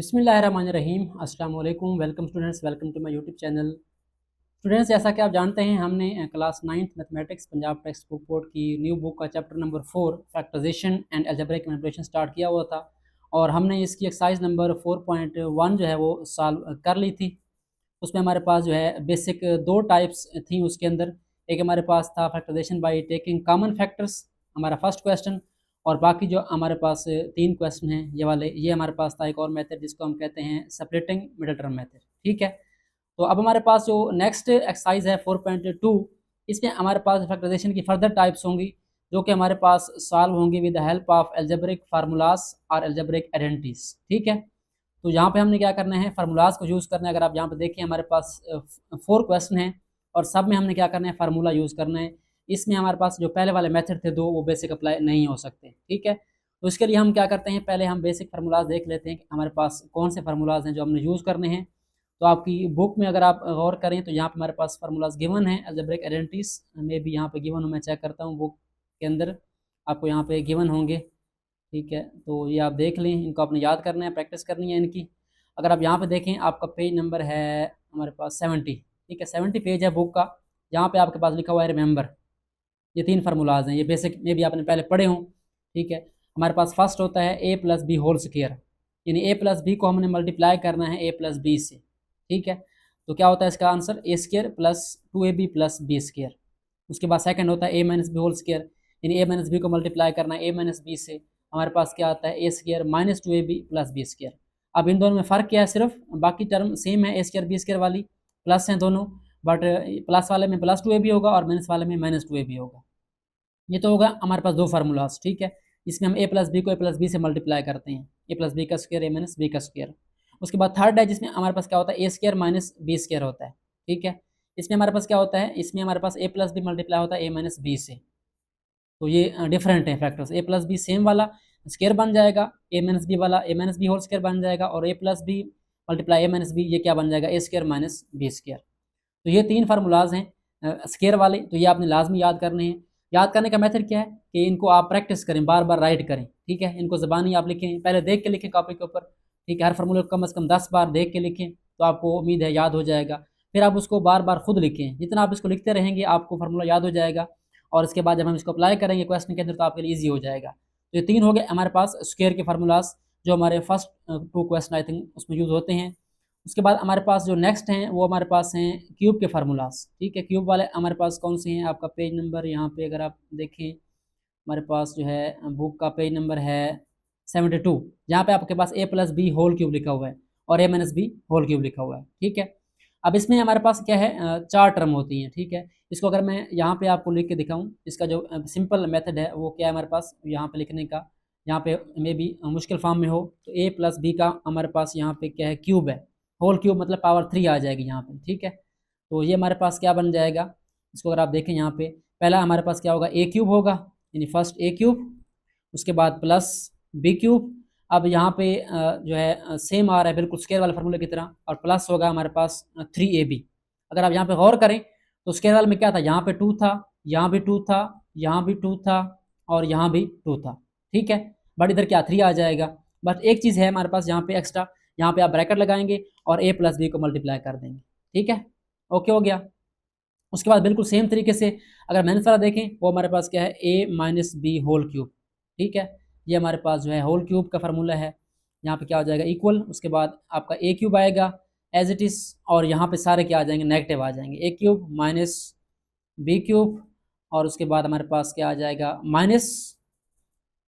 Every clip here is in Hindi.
बिस्मिल्लाहिर्रहमानिर्रहीम। अस्सलाम वालेकुम। Welcome students, welcome to my YouTube channel. Students, जैसा कि आप जानते हैं, हमने class 9th mathematics Punjab textbook board की न्यू बुक का chapter number 4 factorisation and algebraic manipulation start किया हुआ था और हमने इसकी एक्सरसाइज नंबर 4.1 जो है वो सॉल्व कर ली थी। उसमें हमारे पास जो है बेसिक दो टाइप्स थी उसके अंदर। एक हमारे पास था factorisation by taking common factors, हमारा फर्स्ट क्वेश्चन, और बाकी जो हमारे पास तीन क्वेश्चन हैं ये वाले, ये हमारे पास था एक और मेथड जिसको हम कहते हैं सेपरेटिंग मिडिल टर्म मेथड। ठीक है, तो अब हमारे पास जो नेक्स्ट एक्सरसाइज है 4.2, इसमें हमारे पास फैक्टराइजेशन की फर्दर टाइप्स होंगी जो कि हमारे पास सॉल्व होंगी with the help of algebraic formulas और अलजेब्रिक आइडेंटिटीज। ठीक है, तो यहाँ पे हमने क्या करना है, फार्मूलाज को यूज़ करना है। अगर आप यहाँ पे देखें हमारे पास 4 क्वेश्चन हैं और सब में हमने क्या करना है, फार्मूला यूज़ करना है। इसमें हमारे पास जो पहले वाले मेथड थे दो, वो बेसिक अप्लाई नहीं हो सकते। ठीक है, तो इसके लिए हम क्या करते हैं, पहले हम बेसिक फार्मूलाज देख लेते हैं कि हमारे पास कौन से फार्मूलाज हैं जो हमने यूज़ करने हैं। तो आपकी बुक में अगर आप गौर करें तो यहाँ पे हमारे पास फार्मूलाज गिवन है, अलजेब्रिक आइडेंटिटीज में भी यहाँ पे गिवन हो। मैं चेक करता हूँ बुक के अंदर, आपको यहाँ पे गिवन होंगे। ठीक है, तो ये आप देख लें, इनको आपने याद करना है, प्रैक्टिस करनी है इनकी। अगर आप यहाँ पे देखें, आपका पेज नंबर है हमारे पास 70। ठीक है, 70 पेज है बुक का। यहाँ पे आपके पास लिखा हुआ है रिमेंबर। ये तीन फार्मूलाज हैं, ये बेसिक में भी आपने पहले पढ़े हों। ठीक है, हमारे पास फर्स्ट होता है ए प्लस बी होल स्क्वायर, यानी ए प्लस बी को हमने मल्टीप्लाई करना है ए प्लस बी से। ठीक है, तो क्या होता है इसका answer, A square plus 2ab plus B square. उसके बाद सेकंड होता है A minus B whole square, यानी ए माइनस बी को मल्टीप्लाई करना है ए माइनस बी से। हमारे पास क्या आता है, A square minus 2ab plus B square. अब इन दोनों में फ़र्क क्या है, सिर्फ बाकी टर्म सेम है, ए स्क्वायर बी स्क्वायर वाली प्लस हैं दोनों, बट प्लस वाले में प्लस 2ab होगा और माइनस वाले में माइनस 2ab होगा। ये तो होगा हमारे पास दो फार्मूलाज। ठीक है, इसमें हम ए प्लस बी को ए प्लस बी से मल्टीप्लाई करते हैं, ए प्लस बी का स्क्वायर ए माइनस बी का स्क्वायर। उसके बाद थर्ड है जिसमें हमारे पास क्या होता है, A square minus B square होता है। ठीक है, इसमें हमारे पास क्या होता है, इसमें हमारे पास ए प्लस बी मल्टीप्लाई होता है ए माइनस बी से। तो ये डिफरेंट है फैक्टर्स, ए प्लस बी सेम वाला स्क्वायर बन जाएगा, ए माइनस बी वाला ए माइनस बी होल स्क्वायर बन जाएगा, और ए प्लस बी मल्टीप्लाई ए माइनस बी, ये क्या बन जाएगा, ए स्क्वायर माइनस बी स्क्वायर। तो ये तीन फार्मूलाज हैं स्क्वायर वाले, तो ये आपने लाजमी याद करने हैं। याद करने का मेथड क्या है कि इनको आप प्रैक्टिस करें, बार बार राइट करें। ठीक है, इनको ज़बानी आप लिखें, पहले देख के लिखें कॉपी के ऊपर। ठीक है, हर फार्मूले को कम से कम 10 बार देख के लिखें, तो आपको उम्मीद है याद हो जाएगा। फिर आप उसको बार बार खुद लिखें, जितना आप इसको लिखते रहेंगे आपको फार्मूला याद हो जाएगा, और इसके बाद जब हम इसको अप्लाई करेंगे क्वेश्चन के अंदर तो आपके लिए ईजी हो जाएगा। तो ये तीन हो गए हमारे पास स्क्वायर के फार्मूलाज, जो हमारे फर्स्ट 2 क्वेश्चन आई थिंक उसमें यूज़ होते हैं। उसके बाद हमारे पास जो नेक्स्ट हैं वो हमारे पास हैं क्यूब के फार्मूलाज। ठीक है, क्यूब वाले हमारे पास कौन से हैं, आपका पेज नंबर यहाँ पे अगर आप देखें, हमारे पास जो है बुक का पेज नंबर है 72, जहाँ पे आपके पास ए प्लस बी होल क्यूब लिखा हुआ है और ए माइनस बी होल क्यूब लिखा हुआ है। ठीक है, अब इसमें हमारे पास क्या है, चार टर्म होती हैं। ठीक है, इसको अगर मैं यहाँ पे आपको लिख के दिखाऊँ, इसका जो सिंपल मेथड है वो क्या है हमारे पास यहाँ पे लिखने का, यहाँ पे मे भी मुश्किल फॉर्म में हो, तो ए प्लस बी का हमारे पास यहाँ पे क्या है, क्यूब है, होल क्यूब मतलब पावर 3 आ जाएगी यहाँ पे। ठीक है, तो ये हमारे पास क्या बन जाएगा, इसको अगर आप देखें यहाँ पे, पहला हमारे पास क्या होगा, ए क्यूब होगा, यानी फर्स्ट ए क्यूब, उसके बाद प्लस बी क्यूब। अब यहाँ पे जो है सेम आ रहा है बिल्कुल स्क्वायर वाले फार्मूले की तरह, और प्लस होगा हमारे पास 3ab। अगर आप यहाँ पे गौर करें तो स्क्वायर वाले में क्या था, यहाँ पे 2 था, यहाँ भी 2 था, यहाँ भी 2 था, और यहाँ भी 2 था। ठीक है, बट इधर क्या 3 आ जाएगा। बट एक चीज़ है हमारे पास यहाँ पे एक्स्ट्रा, यहाँ पे आप ब्रैकेट लगाएंगे और ए प्लस बी को मल्टीप्लाई कर देंगे। ठीक है, ओके हो गया। उसके बाद बिल्कुल सेम तरीके से अगर माइनस वाला देखें, वो हमारे पास क्या है, A minus B whole cube. ठीक है, ये हमारे पास जो है होल क्यूब का फार्मूला है। यहाँ पे क्या हो जाएगा, इक्वल, उसके बाद आपका ए क्यूब आएगा एज इट इज़, और यहाँ पे सारे क्या आ जाएंगे, नेगेटिव आ जाएंगे, ए क्यूब माइनस बी क्यूब, और उसके बाद हमारे पास क्या आ जाएगा, माइनस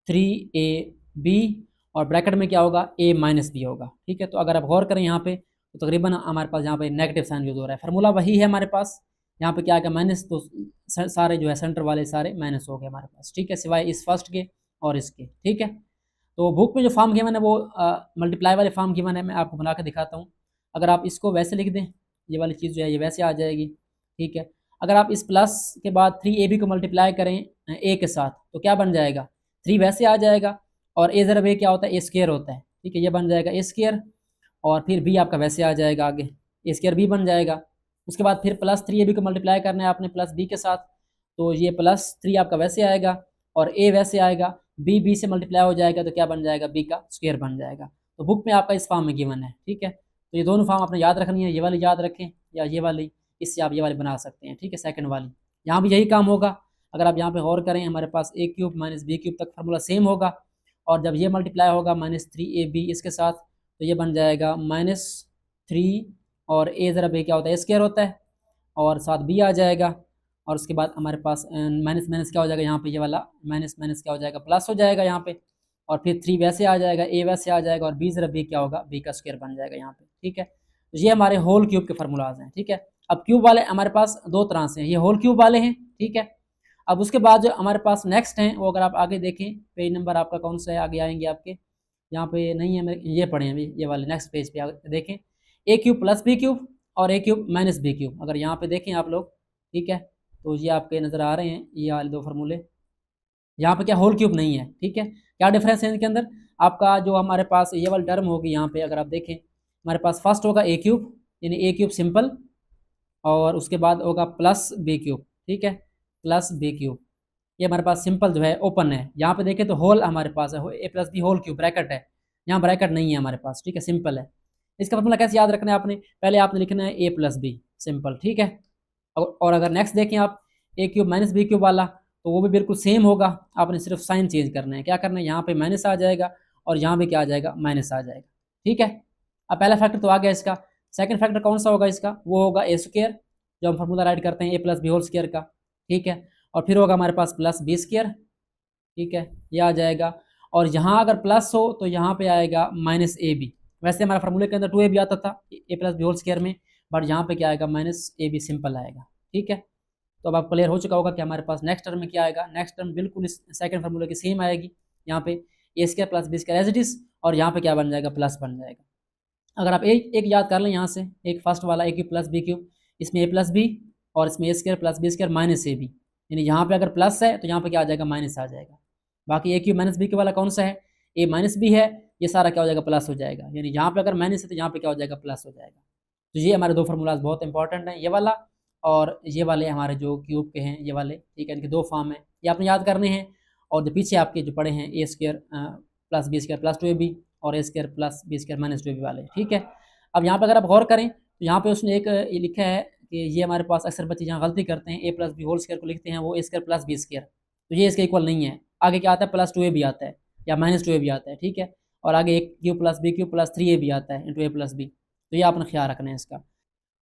3ab, और ब्रैकेट में क्या होगा, ए माइनस बी होगा। ठीक है, तो अगर आप गौर करें यहाँ पे तो तकरीबन हमारे पास यहाँ पे नेगेटिव साइन यूज हो रहा है, फार्मूला वही है हमारे पास। यहाँ पे क्या आएगा, माइनस, तो सारे जो है सेंटर वाले सारे माइनस हो गए हमारे पास। ठीक है, सिवाय इस फर्स्ट के और इसके। ठीक है, तो बुक में जो फॉर्म गिवन है वो मल्टीप्लाई वाले फॉर्म गिवन है, मैं आपको बना के दिखाता हूँ। अगर आप इसको वैसे लिख दें, ये वाली चीज़ जो है ये वैसे आ जाएगी। ठीक है, अगर आप इस प्लस के बाद 3ab को मल्टीप्लाई करें ए के साथ तो क्या बन जाएगा, 3 वैसे आ जाएगा, और ए ज़रा ए क्या होता है, ए स्क्वायर होता है। ठीक है, ये बन जाएगा ए स्क्वायर, और फिर बी आपका वैसे आ जाएगा, आगे ए स्क्वायर बी बन जाएगा। उसके बाद फिर प्लस 3ab को मल्टीप्लाई करना है आपने प्लस बी के साथ, तो ये प्लस 3 आपका वैसे आएगा और ए वैसे आएगा, बी से मल्टीप्लाई हो जाएगा तो क्या बन जाएगा, बी का स्क्वायर बन जाएगा। तो बुक में आपका इस फॉर्म में गिवन है, ठीक है। तो ये दोनों फॉर्म आपने याद रखनी है, ये वाली याद रखें या ये वाली, इससे आप ये वाली बना सकते हैं, ठीक है, सेकंड वाली। यहाँ भी यही काम होगा। अगर आप यहाँ पे गौर करें, हमारे पास a cube minus b cube तक फार्मूला सेम होगा, और जब ये मल्टीप्लाई होगा -3ab इसके साथ, तो ये बन जाएगा -3, और a ज़रा b क्या होता है, स्क्वायर होता है, और साथ b आ जाएगा, और उसके बाद हमारे पास माइनस माइनस क्या हो जाएगा यहाँ पे, ये वाला माइनस माइनस क्या हो जाएगा, प्लस हो जाएगा यहाँ पे, और फिर 3 वैसे आ जाएगा, a वैसे आ जाएगा, और b ज़रा b क्या होगा, b का स्क्वायर बन जाएगा यहाँ पे, ठीक है। तो ये हमारे होल क्यूब के फार्मूलाज हैं, ठीक है। अब क्यूब वाले हमारे पास दो तरह से हैं, ये होल क्यूब वाले हैं, ठीक है। अब उसके बाद जो हमारे पास नेक्स्ट हैं, वो अगर आप आगे देखें, पेज नंबर आपका कौन सा है, आगे आएंगे आपके, यहाँ पे नहीं है, मेरे ये पढ़े हैं अभी, ये वाले नेक्स्ट पेज पे आगे देखें, a cube plus b cube और a cube minus b cube. अगर यहाँ पे देखें आप लोग, ठीक है, तो ये आपके नज़र आ रहे हैं ये वाले दो फार्मूले। यहाँ पे क्या होल क्यूब नहीं है, ठीक है। क्या डिफरेंस है इनके अंदर, आपका जो हमारे पास ये वाली टर्म होगी यहाँ पे, अगर आप देखें, हमारे पास फर्स्ट होगा a क्यूब, यानी a क्यूब सिंपल, और उसके बाद होगा प्लस बी क्यूब, ठीक है, प्लस बी क्यूब। ये हमारे पास सिंपल जो है ओपन है। यहाँ पे देखें तो होल हमारे पास है, a plus b whole cube, bracket है, यहाँ ब्रैकेट नहीं है हमारे पास, ठीक है, सिंपल है। इसका फार्मूला कैसे याद रखना है आपने, पहले आपने लिखना है a प्लस बी सिंपल, ठीक है। और अगर नेक्स्ट देखें आप a cube minus b cube वाला, तो वो भी बिल्कुल सेम होगा, आपने सिर्फ साइन चेंज करना है। क्या करना है, यहाँ पे माइनस आ जाएगा और यहाँ पे क्या आ जाएगा, माइनस आ जाएगा, ठीक है। अब पहला फैक्टर तो आ गया इसका। सेकंड फैक्टर कौन सा होगा इसका, वो होगा a स्क्वायर, जो हम फार्मूला राइट करते हैं a plus b whole square का, ठीक है। और फिर होगा हमारे पास प्लस बी स्क्वायर, ठीक है, ये आ जाएगा। और यहाँ अगर प्लस हो तो यहाँ पे आएगा माइनस ए बी। वैसे हमारे फार्मूले के अंदर 2ab आता था a plus b whole square में, बट यहाँ पे क्या आएगा, -ab सिंपल आएगा, ठीक है। तो अब आप क्लियर हो चुका होगा कि हमारे पास नेक्स्ट टर्म में क्या आएगा। नेक्स्ट टर्म बिल्कुल इस सेकंड फार्मूले की सेम आएगी, यहाँ पे a square plus B square as it is, और यहाँ पे क्या बन जाएगा, प्लस बन जाएगा। अगर आप एक याद कर लें यहाँ से, एक फर्स्ट वाला a cube plus b cube, इसमें a प्लस बी, और इसमें a square plus B square minus a b, यानी यहाँ पे अगर प्लस है तो यहाँ पे क्या आ जाएगा, माइनस आ जाएगा। बाकी a cube minus b cube वाला कौन सा है, a माइनस बी है, ये सारा क्या हो जाएगा, प्लस हो जाएगा, यानी यहाँ पे अगर माइनस है तो यहाँ पे क्या हो जाएगा, प्लस हो जाएगा। तो ये हमारे दो फार्मूलाज बहुत इंपॉर्टेंट हैं, ये वाला और ये वाले हमारे जो क्यूब के हैं ये वाले, ठीक है, इनके दो फॉर्म है, ये आपने याद करने हैं। और जो पीछे आपके जो पड़े हैं a square plus B square plus 2ab और a square plus B square minus 2ab वाले, ठीक है। अब यहाँ पे अगर आप गौर करें तो यहाँ पे उसने एक ये लिखा है कि ये हमारे पास अक्सर बच्चे जहाँ गलती करते हैं, a plus b whole square को लिखते हैं वो a square plus B square, तो ये इसके इक्वल नहीं है। आगे क्या आता है, प्लस 2ab आता है या माइनस 2ab आता है, ठीक है। और आगे a cube plus b cube plus 3ab आता है इंटू a प्लस बी, तो ये आपने ख्याल रखना है इसका।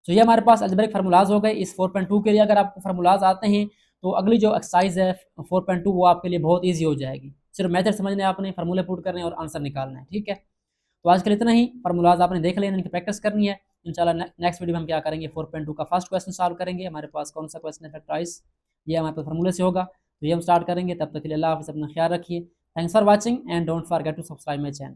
तो ये हमारे पास अलजेब्रिक फार्मूलाज हो गए इस 4.2 के लिए। अगर आपको फार्मूलाज आते हैं तो अगली जो एक्सरसाइज है 4.2 वो आपके लिए बहुत ईजी हो जाएगी। सिर्फ मेथड समझने आपने, फार्मूले पुट करने और आंसर निकालना है, ठीक है। तो आज के लिए इतना ही, फार्मूलाज आपने देख लेना, इनकी प्रैक्टिस करनी है। इंशाल्लाह नेक्स्ट वीडियो में हम क्या करेंगे, 4.2 का फर्स्ट क्वेश्चन सॉल्व करेंगे। हमारे पास कौन सा क्वेश्चन है, फैक्टराइज, ये हमारे पास फार्मूले से होगा, तो ये हम स्टार्ट करेंगे। तब तक के लिए अल्लाह हाफ़िज़, अपना ख्याल रखिए। Thanks for watching and don't forget to subscribe my channel.